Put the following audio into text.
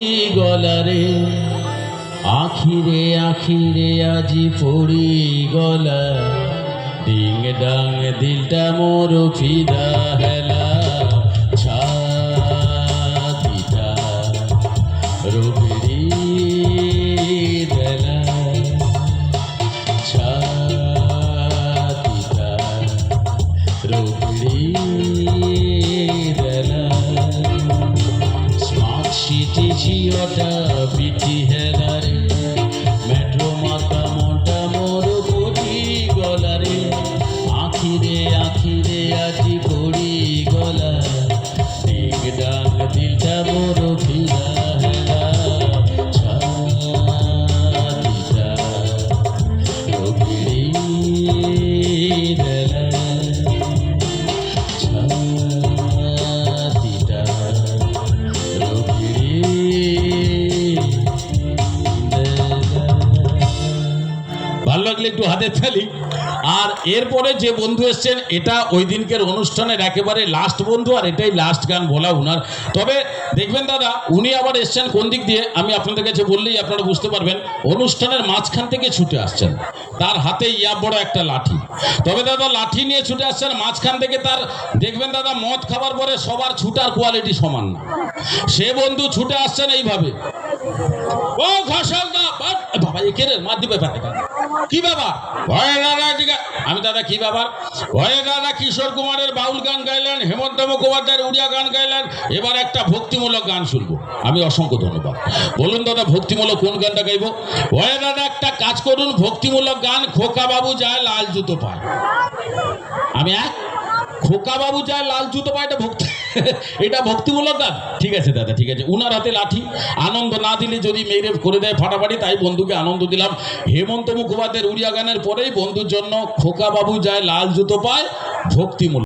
গলারে আখিরে আখিরে আজি পড়ি গলা ডিং ডাং দিলটা মোর ফিদা হেলা ছাতিটা রুগড়ি দেলা ছাতিটা রুগড়ি দেলা সিটি ঝিওটা পিটি হেলারে মেট্রো মাথা মোটা মোর বুঝি গলারে আখিরে আখিরে আজি পড়ি গলা ডিং ডাং দিলটা মোর ফিরা হেলা ছাতিটা রুগড়ি দেলা ছাতিটা ভালো লাগলে একটু হাতে তালি। আর এরপরে যে বন্ধু এসছেন এটা ওই দিনকের অনুষ্ঠানের একেবারে লাস্ট বন্ধু, আর এটাই লাস্ট গান বলা উনার। তবে দেখবেন দাদা উনি আবার এসছেন কোন দিক দিয়ে আমি আপনাদের কাছে বললেই আপনারা বুঝতে পারবেন। অনুষ্ঠানের মাঝখান থেকে ছুটে আসছেন, তার হাতে ইয়া বড় একটা লাঠি। তবে দাদা লাঠি নিয়ে ছুটে আসছেন মাঝখান থেকে, তার দেখবেন দাদা মদ খাবার পরে সবার ছুটার কোয়ালিটি সমান না। সে বন্ধু ছুটে আসছেন এইভাবে, ও ঘষক দা বাবা একে রে মার দিবে কি ব্যাপার ভয়ে দাদা? আমি দাদা কি ব্যাপার? ভয়ে দাদা কিশোর কুমারের বাউল গান গাইলেন, হেমন্ত মুখোপাধ্যায়ের উড়িয়া গান গাইলেন, এবার একটা ভক্তিমূলক গান শুনবো। আমি অসংখ্য ধন্যবাদ। বলুন দাদা ভক্তিমূলক কোন গানটা গাইবো? ভয়ে দাদা একটা কাজ করুন, ভক্তিমূলক গান খোকা বাবু যায় লাল জুতো পায়। আমি খোকা বাবু যায় লাল জুতো পায়, এটা ভক্তি, এটা ভক্তিমূলক গান। ঠিক আছে দাদা ঠিক আছে। উনার হাতে লাঠি, আনন্দ না দিলে যদি মেরে করে দেয় ফাটাফাটি, তাই বন্ধুকে আনন্দ দিলাম। হেমন্ত মুখোপাধ্যায়ের উড়িয়া গানের পরেই বন্ধুর জন্য খোকা বাবু যায় লাল জুতো পায় ভক্তিমূলক।